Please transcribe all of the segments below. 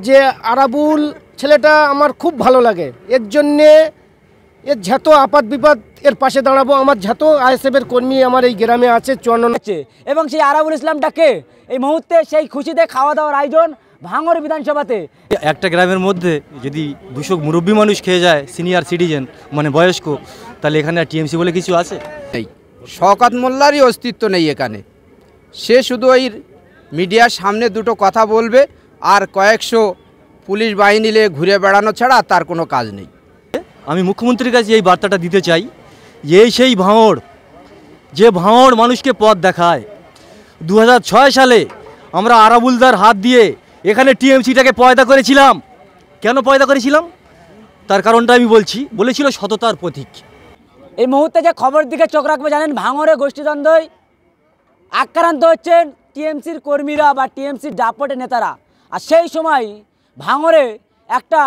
যে আরাবুল ছেলেটা আমার খুব ভালো লাগে। এর জন্যে এর যত আপাত বিপদ এর পাশে দাঁড়াবো। আমার যত আইএসএফের কর্মী আমার এই গ্রামে আছে 54 আছে এবং সেই আরাবুল ইসলামটাকে এই মুহূর্তে সেই খুশিতে খাওয়া দাওয়ার আয়োজন ভাঙড় বিধানসভাতে। একটা গ্রামের মধ্যে যদি 200 মুরব্বী মানুষ খেয়ে যায়, সিনিয়র সিটিজেন মানে বয়স্ক, তাহলে এখানে টিএমসি বলে কিছু আছে? নেই। শওকত মোল্লারই অস্তিত্ব নেই এখানে। সে শুধু ওই মিডিয়ার সামনে দুটো কথা বলবে আর কয়েকশো পুলিশ বাহিনী নিয়ে ঘুরে বেড়ানো ছাড়া তার কোনো কাজ নেই। আমি মুখ্যমন্ত্রীর কাছে এই বার্তাটা দিতে চাই, এই সেই ভাঙড়, যে ভাঙড় মানুষকে পথ দেখায়। 2006 সালে আমরা আরাবুলদার হাত দিয়ে এখানে টিএমসিটাকে পয়দা করেছিলাম। কেন পয়দা করেছিলাম তার কারণটা আমি বলেছিল সততার প্রতীক। এই মুহূর্তে যে খবর দিকে চোখ রাখবে জানেন, ভাঙড়ে গোষ্ঠীদ্বন্দ্বয় আক্রান্ত হচ্ছেন টিএমসির কর্মীরা বা টিএমসির দাপটের নেতারা। আর সেই সময় ভাঙড়ে একটা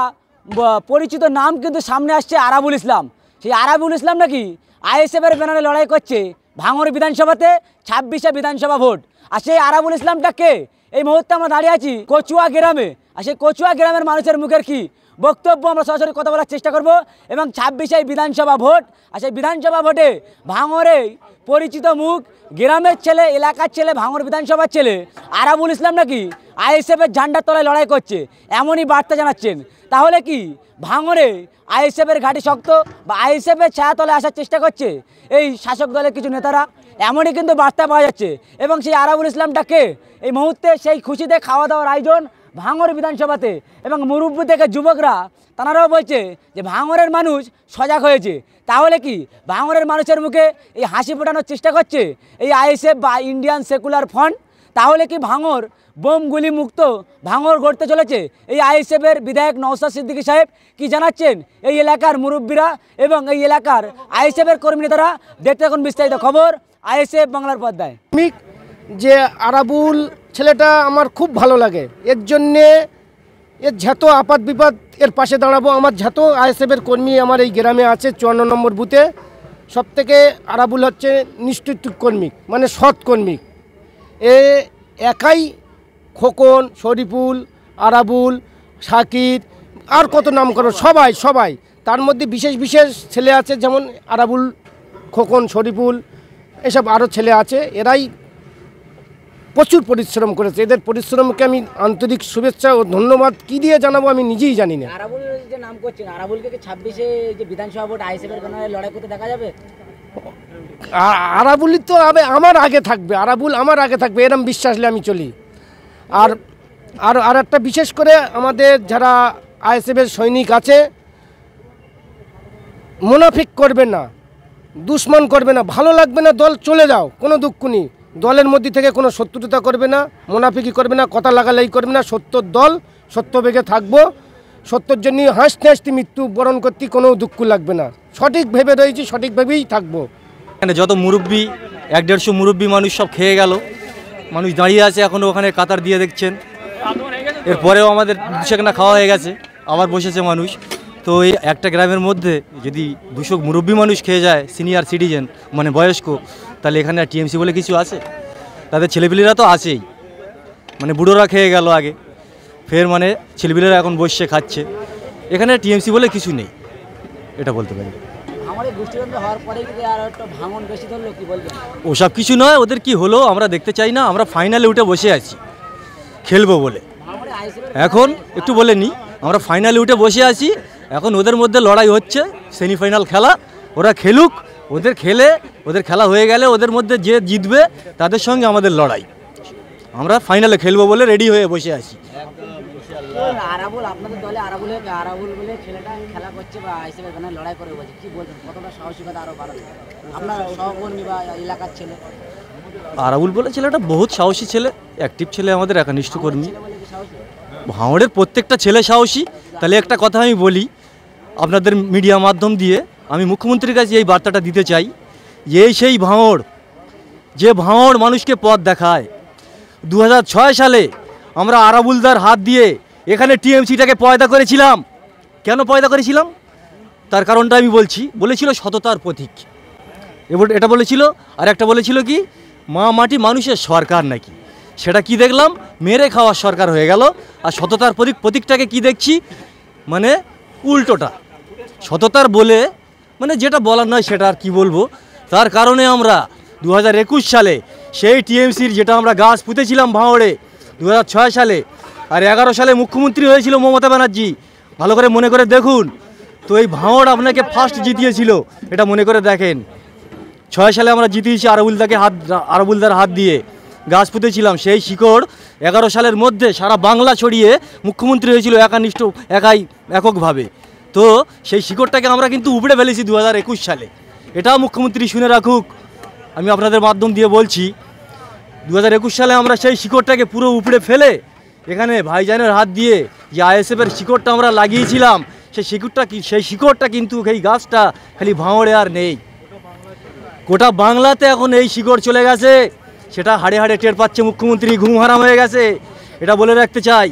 পরিচিত নাম কিন্তু সামনে আসছে, আরাবুল ইসলাম। সেই আরাবুল ইসলাম নাকি আইএসএফের ব্যানারে লড়াই করছে ভাঙড় বিধানসভাতে 26শে বিধানসভা ভোট। আর সেই আরাবুল ইসলামটাকে এই মুহূর্তে আমরা দাঁড়িয়ে আছি কচুয়া গ্রামে। আর সেই কচুয়া গ্রামের মানুষের মুখের কি বক্তব্য আমরা সরাসরি কথা বলার চেষ্টা করব। এবং 26শে বিধানসভা ভোট, আর সেই বিধানসভা ভোটে ভাঙড়ে পরিচিত মুখ, গ্রামের ছেলে, এলাকার ছেলে, ভাঙড় বিধানসভার ছেলে আরাবুল ইসলাম নাকি আইএসএফের ঝান্ডার তলায় লড়াই করছে, এমনই বার্তা জানাচ্ছেন। তাহলে কি ভাঙড়ে আইএসএফের ঘাঁটি শক্ত বা আইএসএফের ছায়াতলে আসার চেষ্টা করছে এই শাসক দলের কিছু নেতারা? এমনই কিন্তু বার্তা পাওয়া যাচ্ছে। এবং সেই আরাবুল ইসলামটাকে এই মুহূর্তে সেই খুশিতে খাওয়া দাওয়ার আয়োজন ভাঙড় বিধানসভাতে। এবং মুরব্বী থেকে যুবকরা তারাও বলছে যে ভাঙড়ের মানুষ সজাগ হয়েছে। তাহলে কি ভাঙড়ের মানুষের মুখে এই হাসি ফোটানোর চেষ্টা করছে এই আইএসএফ বা ইন্ডিয়ান সেকুলার ফ্রন্ট? তাহলে কি ভাঙড় বোম গুলি মুক্ত ভাঙড় গড়তে চলেছে এই আইএসএফের বিধায়ক নওশাদ সিদ্দিকী সাহেব? কি জানাচ্ছেন এই এলাকার মুরব্বীরা এবং এই এলাকার আইএসএফের কর্মী নেতারা? দেখতে এখন বিস্তারিত খবর আইএসএফ বাংলার পর্দায়। যে আরাবুল ছেলেটা আমার খুব ভালো লাগে। এর জন্যে এর যত আপাত বিপদ এর পাশে দাঁড়াবো। আমার যত আইএসএফের কর্মী আমার এই গ্রামে আছে 54 নম্বর বুথে, সবথেকে আরাবুল হচ্ছে নিষ্ঠিত কর্মী, মানে সৎ কর্মী। একাই খোকন, শরীফুল, আরাবুল, শাকির, আর কত নাম করো, সবাই তার মধ্যে বিশেষ বিশেষ ছেলে আছে, যেমন আরাবুল, খোকন, শরীফুল, এসব আরও ছেলে আছে। এরাই প্রচুর পরিশ্রম করেছে। এদের পরিশ্রমকে আমি আন্তরিক শুভেচ্ছা ও ধন্যবাদ কি দিয়ে জানাবো আমি নিজেই জানি না। আরাবুল যে নাম করছেন, আরাবুলকে 26শে যে বিধানসভা ভোট আইএসএফের ব্যানারে লড়াই করতে দেখা যাবে? আরাবুলই তো আমার আগে থাকবে, আরাবুল আমার আগে থাকবে, এরম বিশ্বাস নিয়ে আমি চলি। আর একটা বিশেষ করে আমাদের যারা আইএসএফের সৈনিক আছে, মুনাফিক করবে না, দুশ্মন করবে না, ভালো লাগবে না দল চলে যাও, কোনো দুঃখ নেই। দলের মধ্যে থেকে কোনো শত্রুতা করবে না, মুনাফিকি করবে না, কথা লাগালাই করবে না। সত্যর দল, সত্য বেগে থাকবো, সত্যর জন্য হাসতে হাসতে মৃত্যু বরণ করতে কোনো দুঃখ লাগবে না। সঠিক ভেবে রয়েছি, সঠিকভাবেই থাকবো। এখানে যত মুরব্বী, 150 মুরব্বী মানুষ সব খেয়ে গেল, মানুষ দাঁড়িয়ে আছে এখনও ওখানে কাতার দিয়ে দেখছেন। এরপরেও আমাদের সেখানে খাওয়া হয়ে গেছে, আবার বসেছে মানুষ। তো এই একটা গ্রামের মধ্যে যদি 200 মুরব্বী মানুষ খেয়ে যায়, সিনিয়র সিটিজেন মানে বয়স্ক, তাহলে এখানে টিএমসি বলে কিছু আছে? তাদের ছেলেপিলেরা তো আছেই, মানে বুড়োরা খেয়ে গেল আগে, ফের মানে ছেলেপিলেরা এখন বসে খাচ্ছে। এখানে টিএমসি বলে কিছু নেই, এটা বলতে পারি। ওসব কিছু নয়, ওদের কি হলো আমরা দেখতে চাই না। আমরা ফাইনালে উঠে বসে আছি খেলবো বলে। এখন একটু বলে নিই, আমরা ফাইনালে উঠে বসে আছি। এখন ওদের মধ্যে লড়াই হচ্ছে, সেমিফাইনাল খেলা, ওরা খেলুক। ওদের খেলা হয়ে গেলে ওদের মধ্যে যে জিতবে তাদের সঙ্গে আমাদের লড়াই। আমরা ফাইনালে খেলবো বলে রেডি হয়ে বসে আছি। আরাবুল, আপনাদের দলে আরাবুল বলে ছেলেটা খেলা করছে বা আইএসএফের ব্যানারে লড়াই করে বলছে, কি বলবেন? কতটা সাহসিকতা আরও বাড়াবে আপনার সহকর্মী বা এলাকার ছেলে? আরাবুল বলে ছেলেটা বহুত সাহসী ছেলে, অ্যাক্টিভ ছেলে, আমাদের একনিষ্ঠ কর্মী। ভাঙড়ের প্রত্যেকটা ছেলে সাহসী। তাহলে একটা কথা আমি বলি আপনাদের মিডিয়া মাধ্যম দিয়ে, আমি মুখ্যমন্ত্রীর কাছে এই বার্তাটা দিতে চাই, এই সেই ভাঙড়, যে ভাঙড় মানুষকে পথ দেখায়। 2006 সালে আমরা আরাবুলদার হাত দিয়ে এখানে টিএমসিটাকে পয়দা করেছিলাম। কেন পয়দা করেছিলাম তার কারণটা আমি বলেছিল সততার প্রতীক। এটা বলেছিল। আর একটা বলেছিল কি, মা মাটি মানুষের সরকার নাকি। সেটা কি দেখলাম? মেরে খাওয়ার সরকার হয়ে গেল। আর সততার প্রতীকটাকে কি দেখছি? মানে উল্টোটা। সততার বলে মানে যেটা বলার নয় সেটা আর কি বলবো। তার কারণে আমরা 2021 সালে সেই টিএমসির যেটা আমরা গাছ পুঁতেছিলাম ভাঙড়ে 2006 সালে, আর 11 সালে মুখ্যমন্ত্রী হয়েছিল মমতা ব্যানার্জি, ভালো করে মনে করে দেখুন তো। এই ভাঙড় আপনাকে ফার্স্ট জিতিয়েছিল, এটা মনে করে দেখেন। 6 সালে আমরা জিতিয়েছি আরাবুলদার হাত দিয়ে গাছ পুঁতেছিলাম। সেই শিকড় 11 সালের মধ্যে সারা বাংলা ছড়িয়ে মুখ্যমন্ত্রী হয়েছিল এককভাবে। তো সেই শিকড়টাকে আমরা কিন্তু উপড়ে ফেলেছি 2021 সালে। এটাও মুখ্যমন্ত্রী শুনে রাখুক, আমি আপনাদের মাধ্যম দিয়ে বলছি। 2021 সালে আমরা সেই শিকড়টাকে পুরো উপড়ে ফেলে এখানে ভাইজানের হাত দিয়ে যে আইএসএফের শিকড়টা আমরা লাগিয়েছিলাম, সেই শিকড়টা কিন্তু এই গাছটা খালি ভাঙড়ে আর নেই, গোটা বাংলাতে এখন এই শিকড় চলে গেছে। সেটা হাড়ে হাড়ে টের পাচ্ছে মুখ্যমন্ত্রী, ঘুম হারাম হয়ে গেছে। এটা বলে রাখতে চাই,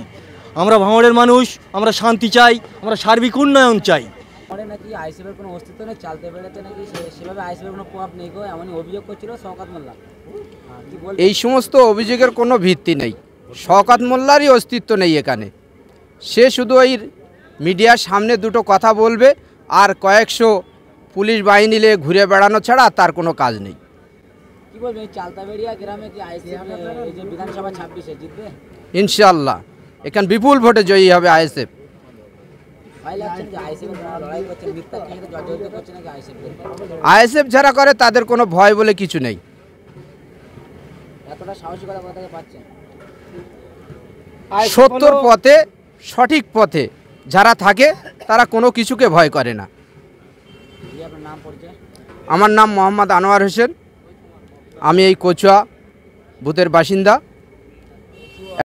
আমরা ভাঙড়ের মানুষ, আমরা শান্তি চাই, আমরা সার্বিক উন্নয়ন চাই। ভাঙড়ে নাকি আইএসএফের কোনো অস্তিত্ব নেই, চালতে বেড়াতে নাকি সেভাবে আইএসএফের কোনো প্রভাব নেই গো, এমনই অভিযোগ করছিল শওকত মোল্লা। এই সমস্ত অভিযোগের কোনো ভিত্তি নেই। শওকত মোল্লারই অস্তিত্ব নেই এখানে। সে শুধু ওই মিডিয়ার সামনে দুটো কথা বলবে আর কয়েকশো পুলিশ বাহিনী নিয়ে ঘুরে বেড়ানো ছাড়া তার কোনো কাজ নেই। কি বলবেন, এই চালতাবেড়িয়া গ্রামে কি আইএসএফ এই যে বিধানসভা 26-এ জিতবে? ইনশাআল্লাহ এখানে বিপুল ভোটে জয়ী হবে আইএসএফ। ভয় লাগছেন যে আইএসএফ লড়াই করছে, মিথ্যা কেসে জর্জরিত করছে নাকি আইএসএফ? আইএসএফ যারা করে তাদের কোনো ভয় বলে কিছু নেই। এতটা সাহসিকতা কোথা থেকে পাচ্ছেন? সত্যর পথে, সঠিক পথে যারা থাকে তারা কোনো কিছুকে ভয় করে না। আপনার নাম পরিচয়? আমার নাম মোহাম্মদ আনোয়ার হোসেন, আমি এই কচুয়া বুথের বাসিন্দা।